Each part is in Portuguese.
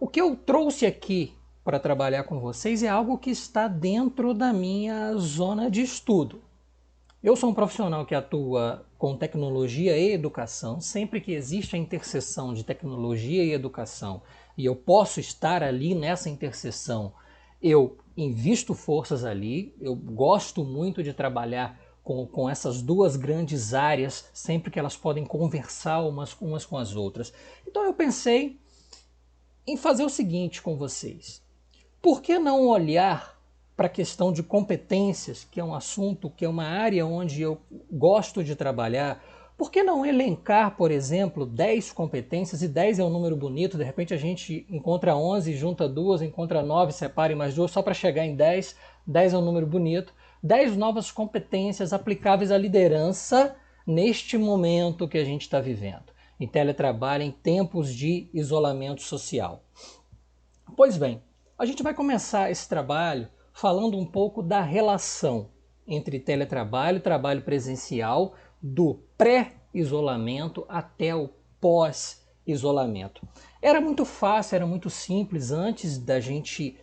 O que eu trouxe aqui para trabalhar com vocês é algo que está dentro da minha zona de estudo. Eu sou um profissional que atua com tecnologia e educação. Sempre que existe a interseção de tecnologia e educação e eu posso estar ali nessa interseção, eu invisto forças ali. Eu gosto muito de trabalhar com essas duas grandes áreas, sempre que elas podem conversar umas com as outras. Então eu pensei em fazer o seguinte com vocês. Por que não olhar para a questão de competências, que é um assunto, que é uma área onde eu gosto de trabalhar? Por que não elencar, por exemplo, 10 competências, e 10 é um número bonito, de repente a gente encontra 11, junta duas, encontra 9, separa em mais duas, só para chegar em 10, 10 é um número bonito, 10 novas competências aplicáveis à liderança neste momento que a gente está vivendo, em teletrabalho, em tempos de isolamento social. Pois bem, a gente vai começar esse trabalho falando um pouco da relação entre teletrabalho e trabalho presencial, do pré-isolamento até o pós-isolamento. Era muito fácil, era muito simples antes da gente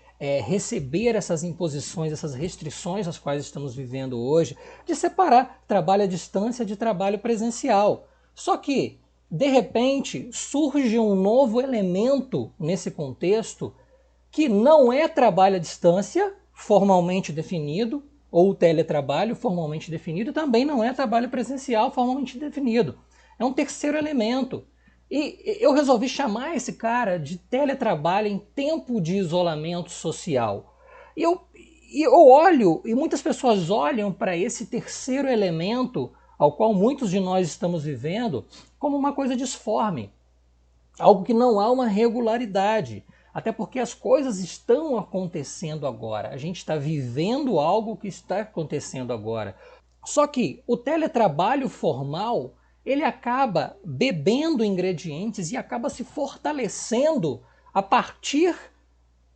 receber essas imposições, essas restrições às quais estamos vivendo hoje, de separar trabalho à distância de trabalho presencial. Só que, de repente, surge um novo elemento nesse contexto que não é trabalho à distância formalmente definido, ou teletrabalho formalmente definido, também não é trabalho presencial formalmente definido. É um terceiro elemento. E eu resolvi chamar esse cara de teletrabalho em tempo de isolamento social. E eu olho, e muitas pessoas olham para esse terceiro elemento, ao qual muitos de nós estamos vivendo, como uma coisa disforme. Algo que não há uma regularidade. Até porque as coisas estão acontecendo agora. A gente está vivendo algo que está acontecendo agora. Só que o teletrabalho formal, ele acaba bebendo ingredientes e acaba se fortalecendo a partir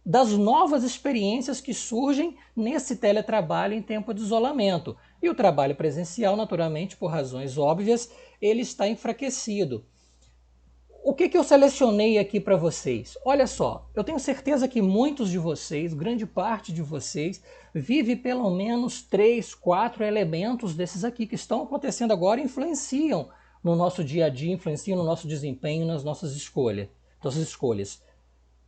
das novas experiências que surgem nesse teletrabalho em tempo de isolamento. E o trabalho presencial, naturalmente, por razões óbvias, ele está enfraquecido. O que eu selecionei aqui para vocês? Olha só, eu tenho certeza que muitos de vocês, grande parte de vocês, vive pelo menos 3, 4 elementos desses aqui que estão acontecendo agora e influenciam no nosso dia a dia, influenciam no nosso desempenho, nas nossas escolhas.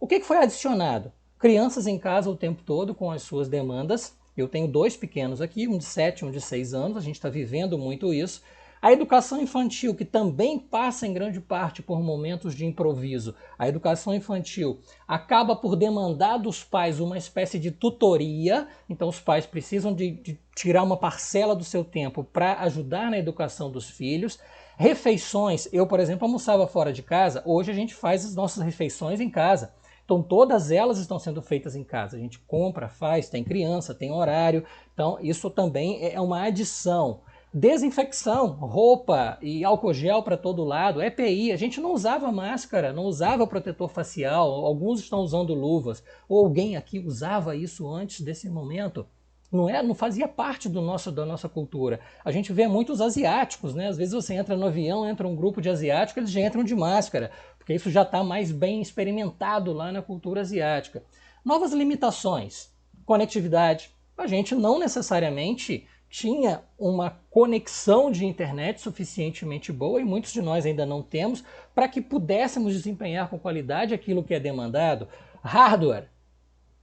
O que foi adicionado? Crianças em casa o tempo todo com as suas demandas. Eu tenho 2 pequenos aqui, um de 7 e um de 6 anos, a gente está vivendo muito isso. A educação infantil, que também passa em grande parte por momentos de improviso. A educação infantil acaba por demandar dos pais uma espécie de tutoria, então os pais precisam de tirar uma parcela do seu tempo para ajudar na educação dos filhos. Refeições, eu, por exemplo, almoçava fora de casa, hoje a gente faz as nossas refeições em casa. Então todas elas estão sendo feitas em casa. A gente compra, faz, tem criança, tem horário. Então isso também é uma adição. Desinfecção, roupa e álcool gel para todo lado, EPI, a gente não usava máscara, não usava protetor facial, alguns estão usando luvas, ou alguém aqui usava isso antes desse momento. Não fazia parte da nossa cultura. A gente vê muitos asiáticos, né? Às vezes você entra no avião, entra um grupo de asiáticos, eles já entram de máscara, porque isso já está mais bem experimentado lá na cultura asiática. Novas limitações, conectividade. A gente não necessariamente tinha uma conexão de internet suficientemente boa, e muitos de nós ainda não temos, para que pudéssemos desempenhar com qualidade aquilo que é demandado. Hardware,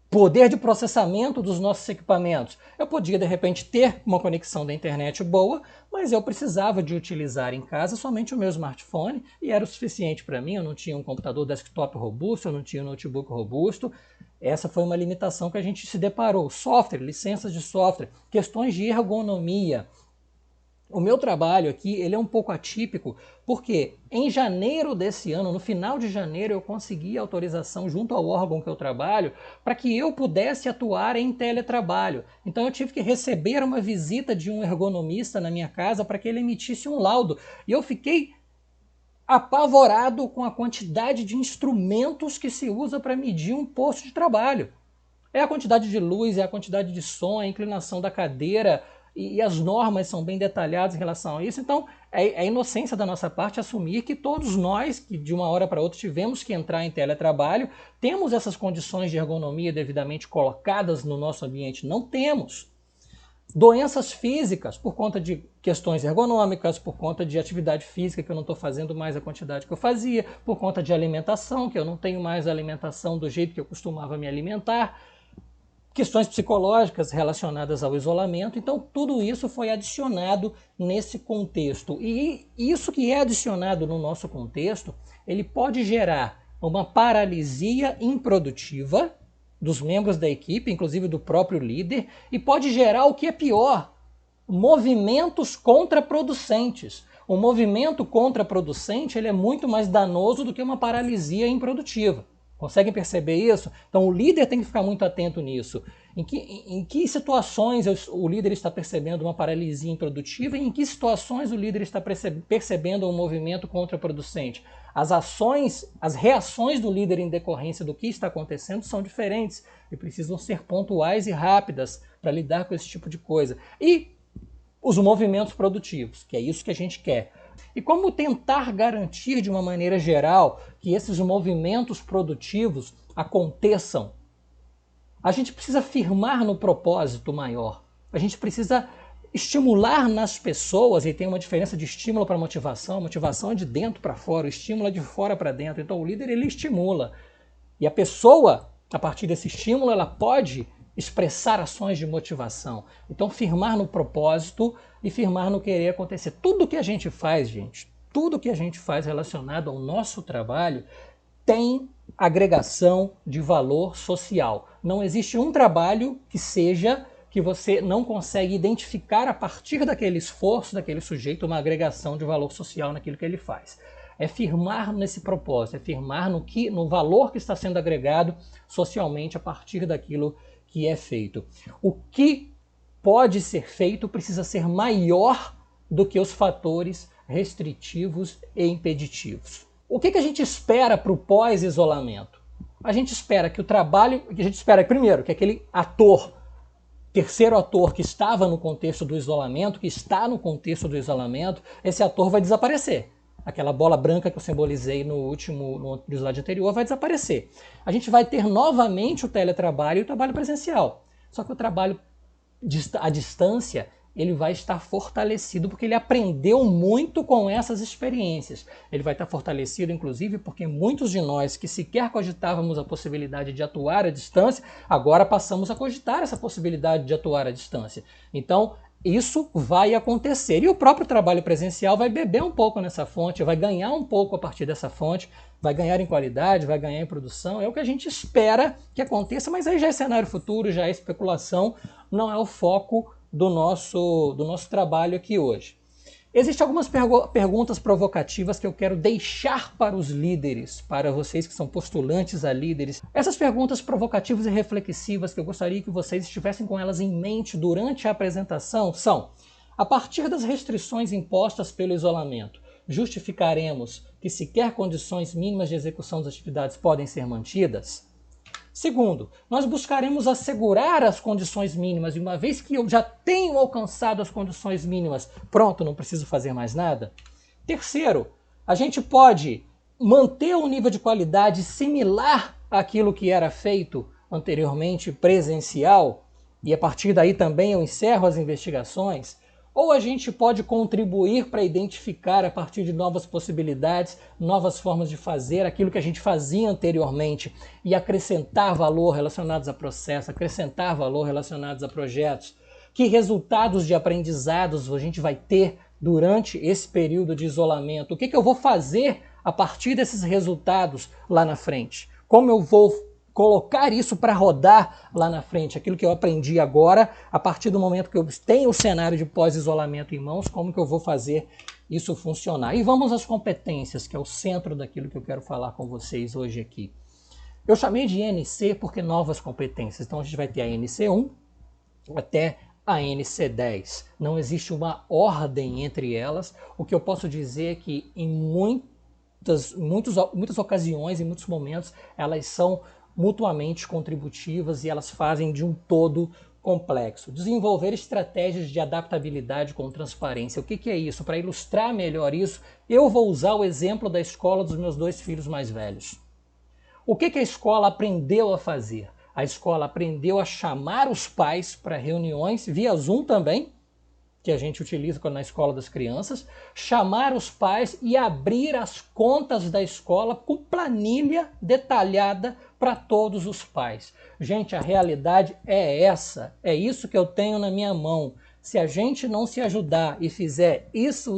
poder de processamento dos nossos equipamentos. Eu podia, de repente, ter uma conexão da internet boa, mas eu precisava de utilizar em casa somente o meu smartphone, e era o suficiente para mim. Eu não tinha um computador desktop robusto, eu não tinha um notebook robusto. Essa foi uma limitação que a gente se deparou. Software, licenças de software, questões de ergonomia. O meu trabalho aqui, ele é um pouco atípico, porque em janeiro desse ano, no final de janeiro, eu consegui autorização junto ao órgão que eu trabalho para que eu pudesse atuar em teletrabalho. Então eu tive que receber uma visita de um ergonomista na minha casa para que ele emitisse um laudo. E eu fiquei apavorado com a quantidade de instrumentos que se usa para medir um posto de trabalho. É a quantidade de luz, é a quantidade de som, a inclinação da cadeira, e as normas são bem detalhadas em relação a isso. Então, é inocência da nossa parte assumir que todos nós, que de uma hora para outra tivemos que entrar em teletrabalho, temos essas condições de ergonomia devidamente colocadas no nosso ambiente. Não temos. Doenças físicas, por conta de questões ergonômicas, por conta de atividade física, que eu não estou fazendo mais a quantidade que eu fazia, por conta de alimentação, que eu não tenho mais a alimentação do jeito que eu costumava me alimentar, questões psicológicas relacionadas ao isolamento. Então, tudo isso foi adicionado nesse contexto. E isso que é adicionado no nosso contexto, ele pode gerar uma paralisia improdutiva dos membros da equipe, inclusive do próprio líder, e pode gerar o que é pior, movimentos contraproducentes. O movimento contraproducente ele é muito mais danoso do que uma paralisia improdutiva. Conseguem perceber isso? Então o líder tem que ficar muito atento nisso. Em que situações o líder está percebendo uma paralisia improdutiva e em que situações o líder está percebendo um movimento contraproducente? As reações do líder em decorrência do que está acontecendo são diferentes e precisam ser pontuais e rápidas para lidar com esse tipo de coisa. E os movimentos produtivos, que é isso que a gente quer. E como tentar garantir de uma maneira geral que esses movimentos produtivos aconteçam? A gente precisa firmar no propósito maior. A gente precisa estimular nas pessoas, e tem uma diferença de estímulo para motivação. A motivação é de dentro para fora, o estímulo é de fora para dentro. Então o líder ele estimula. E a pessoa, a partir desse estímulo, ela pode expressar ações de motivação. Então firmar no propósito e firmar no querer acontecer. Tudo que a gente faz, gente, tudo que a gente faz relacionado ao nosso trabalho tem agregação de valor social. Não existe um trabalho que você não consegue identificar a partir daquele esforço, daquele sujeito, uma agregação de valor social naquilo que ele faz. É firmar nesse propósito, é firmar no valor que está sendo agregado socialmente a partir daquilo que é feito. O que pode ser feito precisa ser maior do que os fatores restritivos e impeditivos. O que a gente espera para o pós-isolamento? A gente espera que primeiro, que aquele terceiro ator que estava no contexto do isolamento, que está no contexto do isolamento, esse ator vai desaparecer. Aquela bola branca que eu simbolizei no slide anterior vai desaparecer. A gente vai ter novamente o teletrabalho e o trabalho presencial. Só que o trabalho à distância ele vai estar fortalecido porque ele aprendeu muito com essas experiências. Ele vai estar fortalecido, inclusive, porque muitos de nós que sequer cogitávamos a possibilidade de atuar à distância, agora passamos a cogitar essa possibilidade de atuar à distância. Então, isso vai acontecer. E o próprio trabalho presencial vai beber um pouco nessa fonte, vai ganhar um pouco a partir dessa fonte, vai ganhar em qualidade, vai ganhar em produção. É o que a gente espera que aconteça, mas aí já é cenário futuro, já é especulação, não é o foco do nosso trabalho aqui hoje. Existem algumas perguntas provocativas que eu quero deixar para os líderes, para vocês que são postulantes a líderes. Essas perguntas provocativas e reflexivas que eu gostaria que vocês estivessem com elas em mente durante a apresentação são: a partir das restrições impostas pelo isolamento, justificaremos que sequer condições mínimas de execução das atividades podem ser mantidas? Segundo, nós buscaremos assegurar as condições mínimas e uma vez que eu já tenho alcançado as condições mínimas, pronto, não preciso fazer mais nada? Terceiro, a gente pode manter um nível de qualidade similar àquilo que era feito anteriormente presencial e a partir daí também eu encerro as investigações? Ou a gente pode contribuir para identificar a partir de novas possibilidades, novas formas de fazer aquilo que a gente fazia anteriormente e acrescentar valor relacionados a processos, acrescentar valor relacionados a projetos? Que resultados de aprendizados a gente vai ter durante esse período de isolamento? O que eu vou fazer a partir desses resultados lá na frente? Como eu vou colocar isso para rodar lá na frente, aquilo que eu aprendi agora, a partir do momento que eu tenho o cenário de pós-isolamento em mãos, como que eu vou fazer isso funcionar? E vamos às competências, que é o centro daquilo que eu quero falar com vocês hoje aqui. Eu chamei de NC porque novas competências, então a gente vai ter a NC1 até a NC10. Não existe uma ordem entre elas. O que eu posso dizer é que em muitas ocasiões, em muitos momentos, elas são mutuamente contributivas e elas fazem de um todo complexo. Desenvolver estratégias de adaptabilidade com transparência. O que é isso? Para ilustrar melhor isso, eu vou usar o exemplo da escola dos meus 2 filhos mais velhos. O que a escola aprendeu a fazer? A escola aprendeu a chamar os pais para reuniões, via Zoom também, que a gente utiliza na escola das crianças, chamar os pais e abrir as contas da escola com planilha detalhada para todos os pais. Gente, a realidade é essa, é isso que eu tenho na minha mão. Se a gente não se ajudar e fizer isso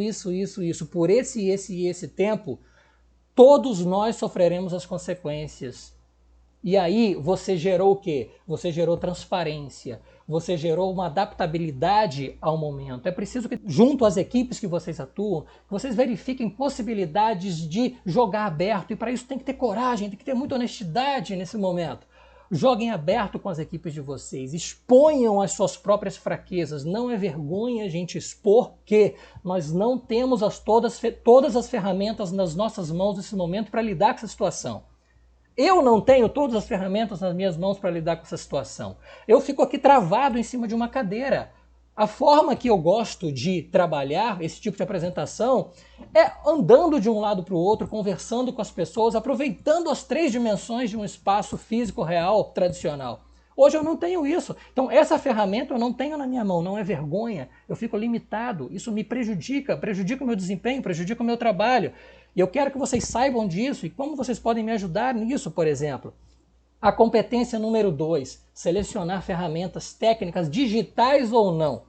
por esse tempo, todos nós sofreremos as consequências. E aí você gerou o quê? Você gerou transparência, você gerou uma adaptabilidade ao momento. É preciso que, junto às equipes que vocês atuam, vocês verifiquem possibilidades de jogar aberto. E para isso tem que ter coragem, tem que ter muita honestidade nesse momento. Joguem aberto com as equipes de vocês, exponham as suas próprias fraquezas. Não é vergonha a gente expor que nós não temos todas as ferramentas nas nossas mãos nesse momento para lidar com essa situação. Eu não tenho todas as ferramentas nas minhas mãos para lidar com essa situação. Eu fico aqui travado em cima de uma cadeira. A forma que eu gosto de trabalhar esse tipo de apresentação é andando de um lado para o outro, conversando com as pessoas, aproveitando as 3 dimensões de um espaço físico real tradicional. Hoje eu não tenho isso. Então essa ferramenta eu não tenho na minha mão, não é vergonha. Eu fico limitado, isso me prejudica o meu desempenho, prejudica o meu trabalho. E eu quero que vocês saibam disso e como vocês podem me ajudar nisso, por exemplo. A competência número 2, selecionar ferramentas técnicas digitais ou não.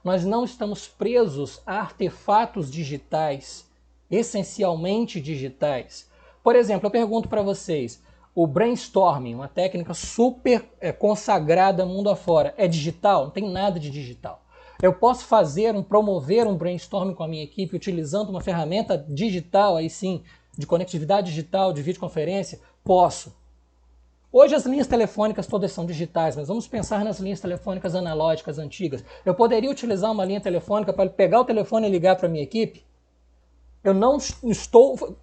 Nós não estamos presos a artefatos digitais, essencialmente digitais. Por exemplo, eu pergunto para vocês, o brainstorming, uma técnica super consagrada mundo afora, é digital? Não tem nada de digital. Eu posso promover um brainstorming com a minha equipe utilizando uma ferramenta digital, aí sim, de conectividade digital, de videoconferência? Posso. Hoje as linhas telefônicas todas são digitais, mas vamos pensar nas linhas telefônicas analógicas antigas. Eu poderia utilizar uma linha telefônica para pegar o telefone e ligar para a minha equipe? Eu não estou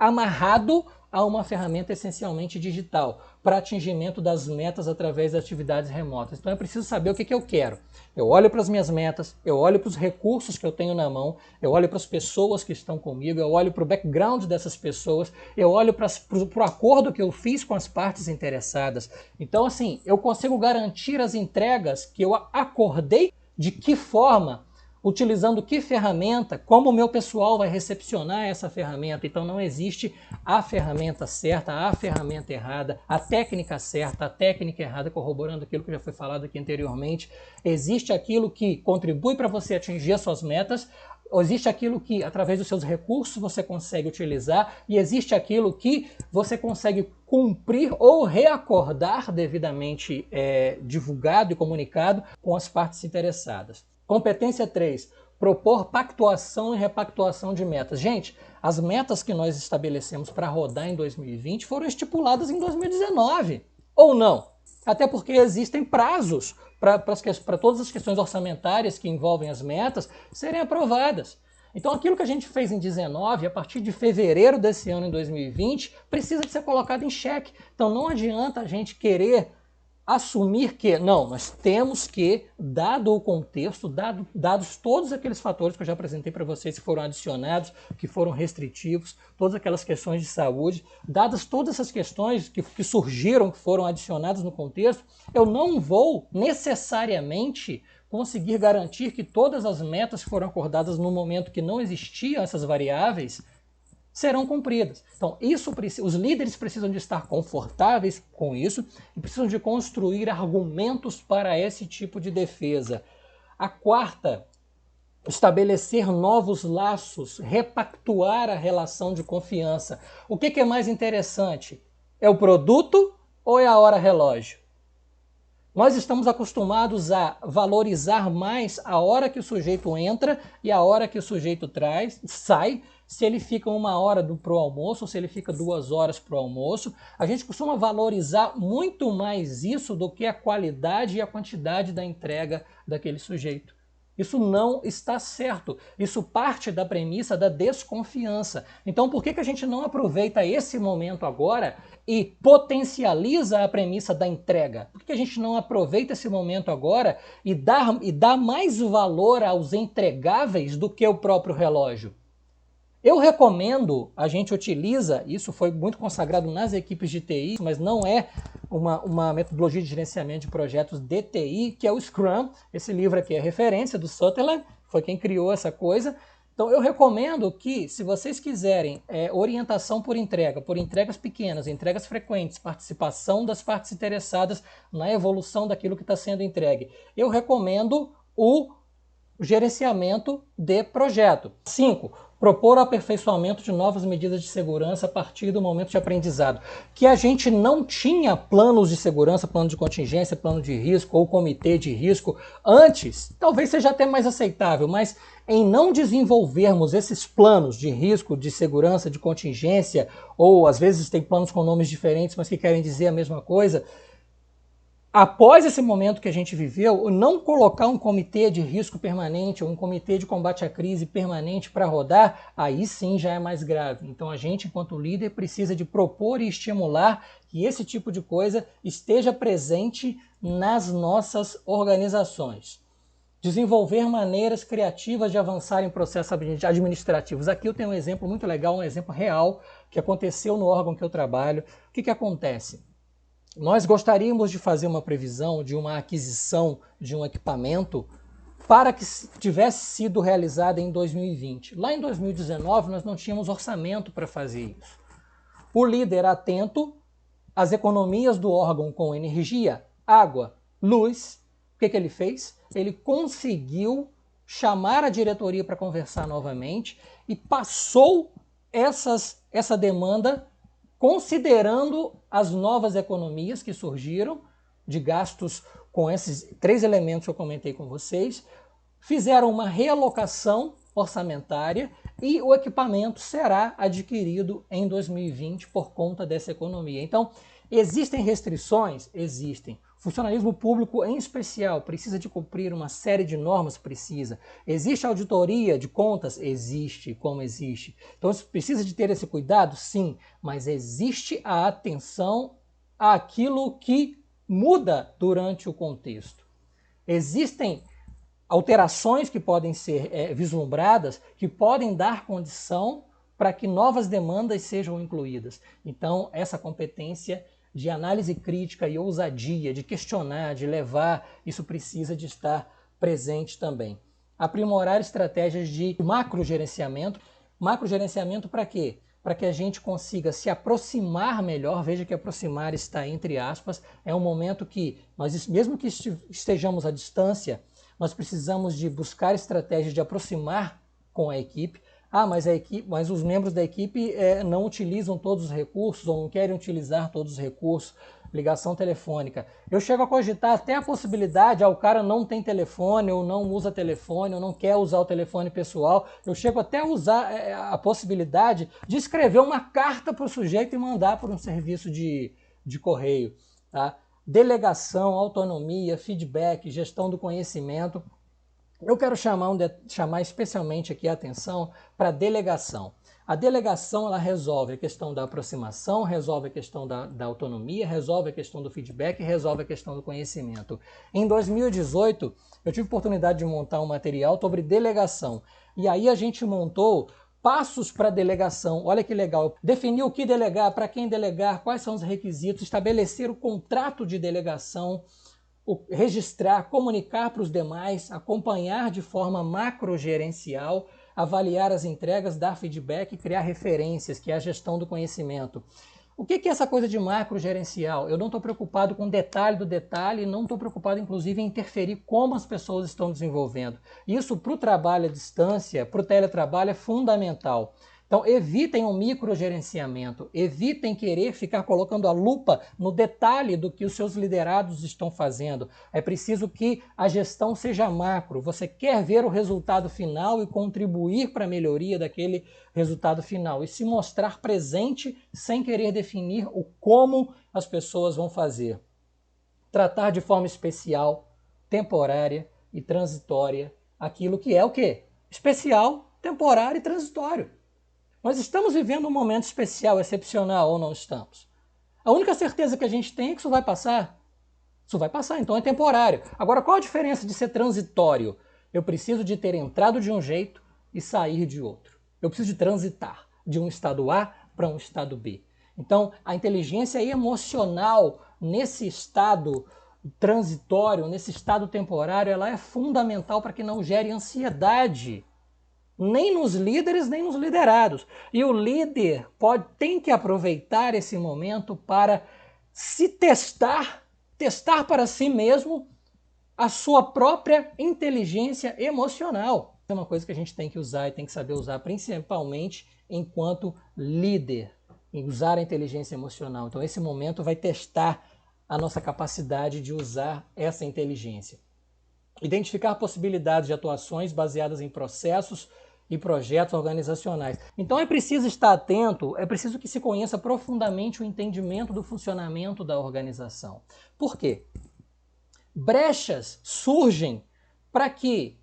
amarrado a uma ferramenta essencialmente digital para atingimento das metas através das atividades remotas. Então é preciso saber o que eu quero. Eu olho para as minhas metas, eu olho para os recursos que eu tenho na mão, eu olho para as pessoas que estão comigo, eu olho para o background dessas pessoas, eu olho para o acordo que eu fiz com as partes interessadas. Então assim, eu consigo garantir as entregas que eu acordei, de que forma, utilizando que ferramenta, como o meu pessoal vai recepcionar essa ferramenta. Então não existe a ferramenta certa, a ferramenta errada, a técnica certa, a técnica errada, corroborando aquilo que já foi falado aqui anteriormente. Existe aquilo que contribui para você atingir as suas metas, existe aquilo que, através dos seus recursos, você consegue utilizar, e existe aquilo que você consegue cumprir ou reacordar devidamente divulgado e comunicado com as partes interessadas. Competência 3, propor pactuação e repactuação de metas. Gente, as metas que nós estabelecemos para rodar em 2020 foram estipuladas em 2019, ou não? Até porque existem prazos para todas as questões orçamentárias que envolvem as metas serem aprovadas. Então aquilo que a gente fez em 2019, a partir de fevereiro desse ano, em 2020, precisa de ser colocado em xeque. Então não adianta a gente querer assumir que, não, nós temos que, dado o contexto, dados todos aqueles fatores que eu já apresentei para vocês que foram adicionados, que foram restritivos, todas aquelas questões de saúde, dadas todas essas questões que surgiram, que foram adicionadas no contexto, eu não vou necessariamente conseguir garantir que todas as metas que foram acordadas no momento que não existiam essas variáveis serão cumpridas. Então, os líderes precisam de estar confortáveis com isso e precisam de construir argumentos para esse tipo de defesa. A quarta, estabelecer novos laços, repactuar a relação de confiança. O que é mais interessante? É o produto ou é a hora relógio? Nós estamos acostumados a valorizar mais a hora que o sujeito entra e a hora que o sujeito sai, se ele fica 1 hora para o almoço, ou se ele fica 2 horas para o almoço. A gente costuma valorizar muito mais isso do que a qualidade e a quantidade da entrega daquele sujeito. Isso não está certo. Isso parte da premissa da desconfiança. Então, por que a gente não aproveita esse momento agora e potencializa a premissa da entrega? Por que a gente não aproveita esse momento agora e dá mais valor aos entregáveis do que o próprio relógio? Eu recomendo, a gente utiliza, isso foi muito consagrado nas equipes de TI, mas não é uma metodologia de gerenciamento de projetos de TI, que é o Scrum. Esse livro aqui é referência do Sutherland, foi quem criou essa coisa. Então eu recomendo que, se vocês quiserem orientação por entregas pequenas, entregas frequentes, participação das partes interessadas na evolução daquilo que está sendo entregue, eu recomendo o gerenciamento de projeto. 5. Propor o aperfeiçoamento de novas medidas de segurança a partir do momento de aprendizado. Que a gente não tinha planos de segurança, plano de contingência, plano de risco ou comitê de risco antes, talvez seja até mais aceitável, mas em não desenvolvermos esses planos de risco, de segurança, de contingência, ou às vezes tem planos com nomes diferentes, mas que querem dizer a mesma coisa, após esse momento que a gente viveu, não colocar um comitê de risco permanente ou um comitê de combate à crise permanente para rodar, aí sim já é mais grave. Então a gente, enquanto líder, precisa de propor e estimular que esse tipo de coisa esteja presente nas nossas organizações. Desenvolver maneiras criativas de avançar em processos administrativos. Aqui eu tenho um exemplo muito legal, um exemplo real que aconteceu no órgão que eu trabalho. O que acontece? Nós gostaríamos de fazer uma previsão de uma aquisição de um equipamento para que tivesse sido realizada em 2020. Lá em 2019 nós não tínhamos orçamento para fazer isso. O líder atento às economias do órgão com energia, água, luz, o que ele fez? Ele conseguiu chamar a diretoria para conversar novamente e passou essa demanda considerando as novas economias que surgiram de gastos com esses 3 elementos que eu comentei com vocês, fizeram uma realocação orçamentária e o equipamento será adquirido em 2020 por conta dessa economia. Então, existem restrições? Existem. O funcionalismo público, em especial, precisa de cumprir uma série de normas? Precisa. Existe auditoria de contas? Existe, como existe. Então, precisa de ter esse cuidado? Sim, mas existe a atenção àquilo que muda durante o contexto. Existem alterações que podem ser vislumbradas, que podem dar condição para que novas demandas sejam incluídas. Então, essa competência de análise crítica e ousadia, de questionar, de levar, isso precisa de estar presente também. Aprimorar estratégias de macrogerenciamento. Macrogerenciamento para quê? Para que a gente consiga se aproximar melhor. Veja que aproximar está entre aspas. É um momento que nós, mesmo que estejamos à distância, nós precisamos de buscar estratégias de aproximar com a equipe. Mas os membros da equipe não utilizam todos os recursos ou não querem utilizar todos os recursos. Ligação telefônica. Eu chego a cogitar até a possibilidade, o cara não tem telefone, ou não usa telefone, ou não quer usar o telefone pessoal. Eu chego até a usar a possibilidade de escrever uma carta para o sujeito e mandar por um serviço de correio. Tá? Delegação, autonomia, feedback, gestão do conhecimento. Eu quero chamar especialmente aqui a atenção para a delegação. A delegação ela resolve a questão da aproximação, resolve a questão da autonomia, resolve a questão do feedback, resolve a questão do conhecimento. Em 2018, eu tive a oportunidade de montar um material sobre delegação. E aí a gente montou passos para delegação. Olha que legal. Definir o que delegar, para quem delegar, quais são os requisitos, estabelecer o contrato de delegação, registrar, comunicar para os demais, acompanhar de forma macrogerencial, avaliar as entregas, dar feedback, criar referências, que é a gestão do conhecimento. O que é essa coisa de macrogerencial? Eu não estou preocupado com o detalhe do detalhe, não estou preocupado, inclusive, em interferir como as pessoas estão desenvolvendo. Isso, para o trabalho à distância, para o teletrabalho, é fundamental. Então, evitem o microgerenciamento, evitem querer ficar colocando a lupa no detalhe do que os seus liderados estão fazendo. É preciso que a gestão seja macro. Você quer ver o resultado final e contribuir para a melhoria daquele resultado final e se mostrar presente sem querer definir o como as pessoas vão fazer. Tratar de forma especial, temporária e transitória aquilo que é o quê? Especial, temporário e transitório. Nós estamos vivendo um momento especial, excepcional, ou não estamos? A única certeza que a gente tem é que isso vai passar. Isso vai passar, então é temporário. Agora, qual a diferença de ser transitório? Eu preciso de ter entrado de um jeito e sair de outro. Eu preciso de transitar de um estado A para um estado B. Então, a inteligência emocional nesse estado transitório, nesse estado temporário, ela é fundamental para que não gere ansiedade, nem nos líderes, nem nos liderados. E o líder tem que aproveitar esse momento para se testar para si mesmo a sua própria inteligência emocional. É uma coisa que a gente tem que usar e tem que saber usar, principalmente enquanto líder, em usar a inteligência emocional. Então esse momento vai testar a nossa capacidade de usar essa inteligência. Identificar possibilidades de atuações baseadas em processos e projetos organizacionais. Então é preciso estar atento, é preciso que se conheça profundamente o entendimento do funcionamento da organização. Por quê? Brechas surgem para que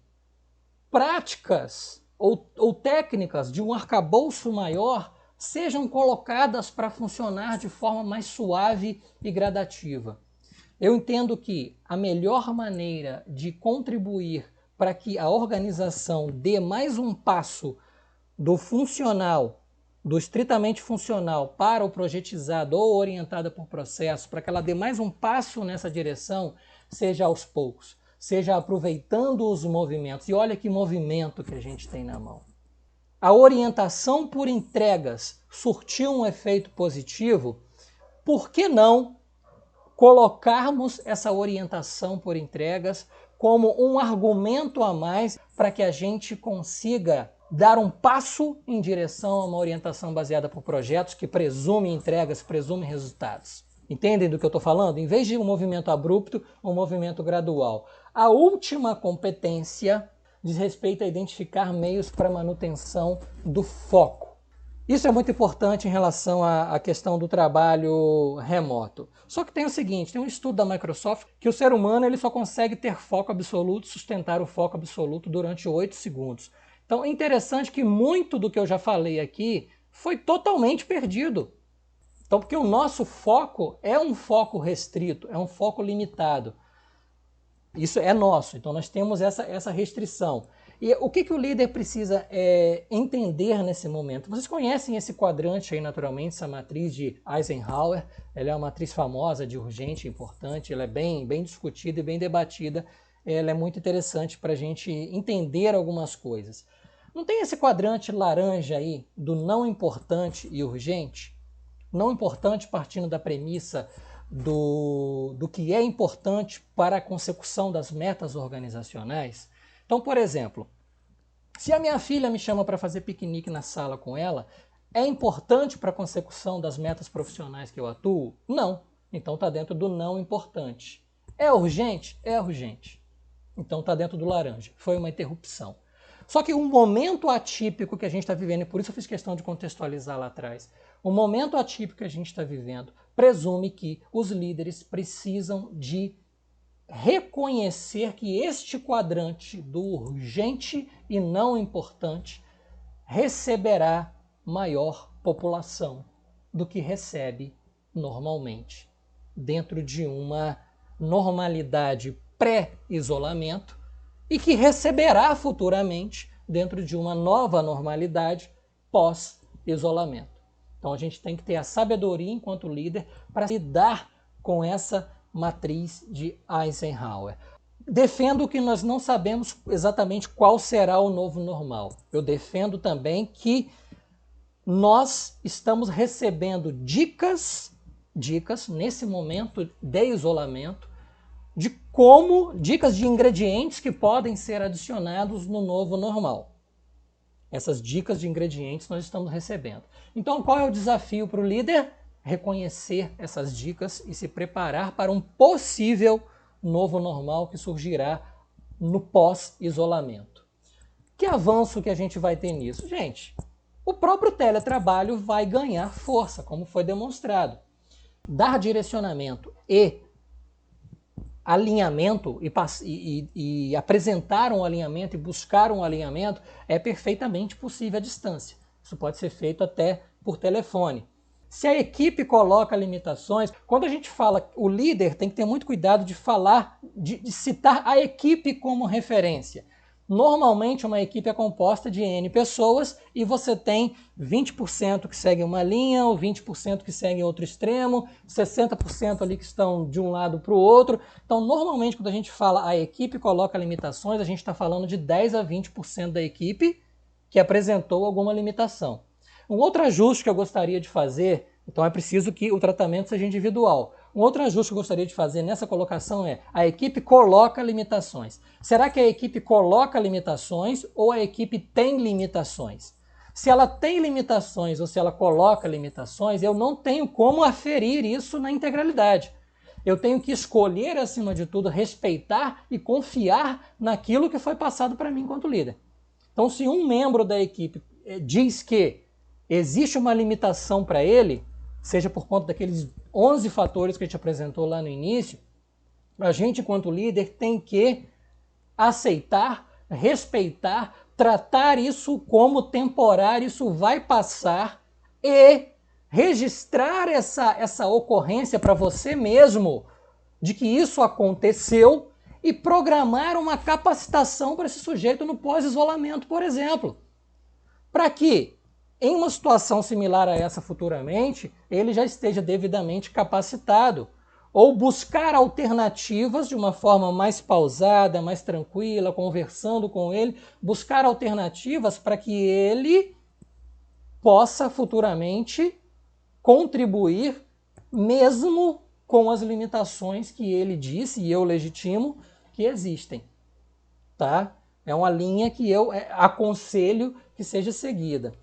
práticas ou técnicas de um arcabouço maior sejam colocadas para funcionar de forma mais suave e gradativa. Eu entendo que a melhor maneira de contribuir para que a organização dê mais um passo do funcional, do estritamente funcional para o projetizado ou orientada por processo, para que ela dê mais um passo nessa direção, seja aos poucos, seja aproveitando os movimentos. E olha que movimento que a gente tem na mão. A orientação por entregas surtiu um efeito positivo, por que não colocarmos essa orientação por entregas como um argumento a mais para que a gente consiga dar um passo em direção a uma orientação baseada por projetos que presume entregas, presume resultados. Entendem do que eu estou falando? Em vez de um movimento abrupto, um movimento gradual. A última competência diz respeito a identificar meios para manutenção do foco. Isso é muito importante em relação à questão do trabalho remoto. Só que tem o seguinte, tem um estudo da Microsoft que o ser humano ele só consegue ter foco absoluto, sustentar o foco absoluto durante 8 segundos. Então é interessante que muito do que eu já falei aqui foi totalmente perdido. Então porque o nosso foco é um foco restrito, é um foco limitado. Isso é nosso, então nós temos essa restrição. E o que o líder precisa entender nesse momento? Vocês conhecem esse quadrante aí naturalmente, essa matriz de Eisenhower. Ela é uma matriz famosa de urgente, importante, ela é bem discutida e bem debatida. Ela é muito interessante para a gente entender algumas coisas. Não tem esse quadrante laranja aí do não importante e urgente? Não importante partindo da premissa do que é importante para a consecução das metas organizacionais. Então, por exemplo, se a minha filha me chama para fazer piquenique na sala com ela, é importante para a consecução das metas profissionais que eu atuo? Não. Então está dentro do não importante. É urgente? É urgente. Então está dentro do laranja. Foi uma interrupção. Só que um momento atípico que a gente está vivendo, e por isso eu fiz questão de contextualizar lá atrás, o momento atípico que a gente está vivendo presume que os líderes precisam de reconhecer que este quadrante do urgente e não importante receberá maior população do que recebe normalmente, dentro de uma normalidade pré-isolamento e que receberá futuramente dentro de uma nova normalidade pós-isolamento. Então a gente tem que ter a sabedoria enquanto líder para lidar com essa matriz de Eisenhower. Defendo que nós não sabemos exatamente qual será o novo normal. Eu defendo também que nós estamos recebendo dicas nesse momento de isolamento, dicas de ingredientes que podem ser adicionados no novo normal. Essas dicas de ingredientes nós estamos recebendo. Então, qual é o desafio para o líder? Reconhecer essas dicas e se preparar para um possível novo normal que surgirá no pós-isolamento. Que avanço que a gente vai ter nisso? Gente, o próprio teletrabalho vai ganhar força, como foi demonstrado. Dar direcionamento e alinhamento e apresentar um alinhamento e buscar um alinhamento é perfeitamente possível à distância. Isso pode ser feito até por telefone. Se a equipe coloca limitações, quando a gente fala, o líder tem que ter muito cuidado de falar, de citar a equipe como referência. Normalmente uma equipe é composta de N pessoas e você tem 20% que seguem uma linha, ou 20% que seguem outro extremo, 60% ali que estão de um lado para o outro. Então, normalmente, quando a gente fala a equipe coloca limitações, a gente está falando de 10 a 20% da equipe que apresentou alguma limitação. Um outro ajuste que eu gostaria de fazer, então é preciso que o tratamento seja individual. Um outro ajuste que eu gostaria de fazer nessa colocação é: a equipe coloca limitações. Será que a equipe coloca limitações ou a equipe tem limitações? Se ela tem limitações ou se ela coloca limitações, eu não tenho como aferir isso na integralidade. Eu tenho que escolher, acima de tudo, respeitar e confiar naquilo que foi passado para mim enquanto líder. Então, se um membro da equipe diz que existe uma limitação para ele, seja por conta daqueles 11 fatores que a gente apresentou lá no início, a gente, enquanto líder, tem que aceitar, respeitar, tratar isso como temporário, isso vai passar, e registrar essa ocorrência para você mesmo de que isso aconteceu e programar uma capacitação para esse sujeito no pós-isolamento, por exemplo. Para que, em uma situação similar a essa futuramente, ele já esteja devidamente capacitado. Ou buscar alternativas de uma forma mais pausada, mais tranquila, conversando com ele, buscar alternativas para que ele possa futuramente contribuir, mesmo com as limitações que ele disse, e eu legitimo, que existem. Tá? É uma linha que eu aconselho que seja seguida.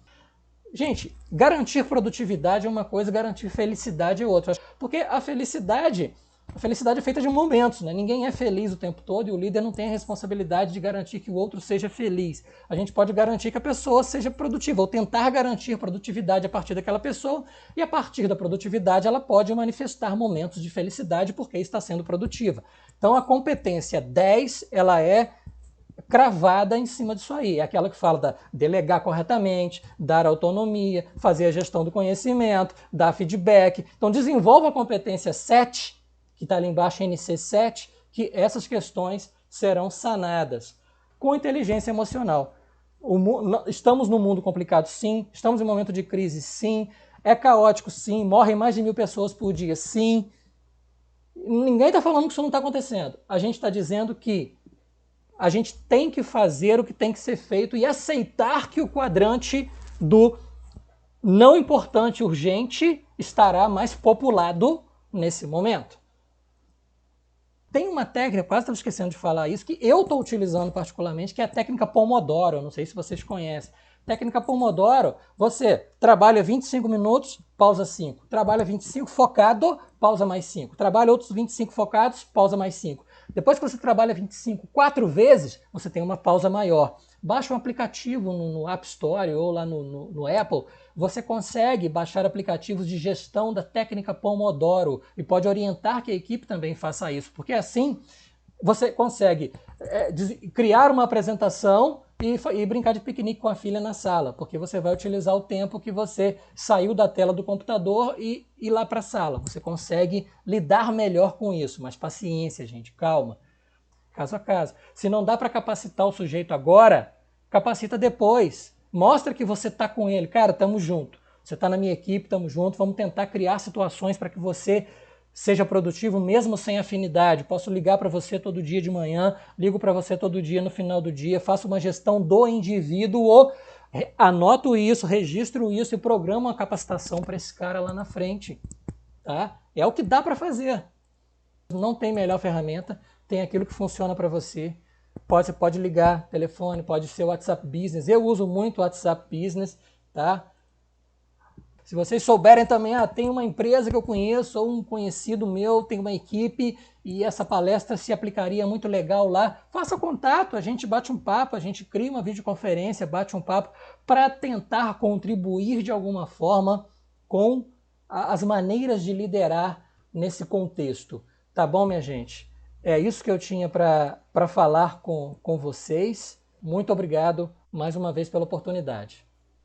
Gente, garantir produtividade é uma coisa, garantir felicidade é outra. Porque a felicidade é feita de momentos, né? Ninguém é feliz o tempo todo e o líder não tem a responsabilidade de garantir que o outro seja feliz. A gente pode garantir que a pessoa seja produtiva, ou tentar garantir produtividade a partir daquela pessoa, e a partir da produtividade ela pode manifestar momentos de felicidade porque está sendo produtiva. Então a competência 10, ela é cravada em cima disso aí. É aquela que fala da delegar corretamente, dar autonomia, fazer a gestão do conhecimento, dar feedback. Então desenvolva a competência 7, que está ali embaixo, NC7, que essas questões serão sanadas. Com inteligência emocional. Estamos num mundo complicado, sim. Estamos em um momento de crise, sim. É caótico, sim. Morrem mais de 1000 pessoas por dia, sim. Ninguém está falando que isso não está acontecendo. A gente está dizendo que a gente tem que fazer o que tem que ser feito e aceitar que o quadrante do não importante urgente estará mais populado nesse momento. Tem uma técnica, quase estava esquecendo de falar isso, que eu estou utilizando particularmente, que é a técnica Pomodoro. Não sei se vocês conhecem. Técnica Pomodoro, você trabalha 25 minutos, pausa 5. Trabalha 25 focado, pausa mais 5. Trabalha outros 25 focados, pausa mais 5. Depois que você trabalha 25 4 vezes, você tem uma pausa maior. Baixa um aplicativo no App Store ou lá no Apple, você consegue baixar aplicativos de gestão da técnica Pomodoro e pode orientar que a equipe também faça isso, porque assim você consegue criar uma apresentação e brincar de piquenique com a filha na sala, porque você vai utilizar o tempo que você saiu da tela do computador e ir lá para a sala. Você consegue lidar melhor com isso, mas paciência, gente, calma. Caso a caso. Se não dá para capacitar o sujeito agora, capacita depois. Mostra que você está com ele. Cara, tamo junto. Você está na minha equipe, tamo junto. Vamos tentar criar situações para que você seja produtivo mesmo sem afinidade. Posso ligar para você todo dia de manhã, ligo para você todo dia no final do dia, faço uma gestão do indivíduo, anoto isso, registro isso e programo uma capacitação para esse cara lá na frente. Tá? É o que dá para fazer. Não tem melhor ferramenta, tem aquilo que funciona para você. Você pode ligar telefone, pode ser WhatsApp Business. Eu uso muito o WhatsApp Business, tá? Se vocês souberem também, tem uma empresa que eu conheço, ou um conhecido meu, tem uma equipe, e essa palestra se aplicaria muito legal lá, faça contato, a gente bate um papo, a gente cria uma videoconferência, bate um papo, para tentar contribuir de alguma forma com as maneiras de liderar nesse contexto. Tá bom, minha gente? É isso que eu tinha para falar com vocês. Muito obrigado mais uma vez pela oportunidade.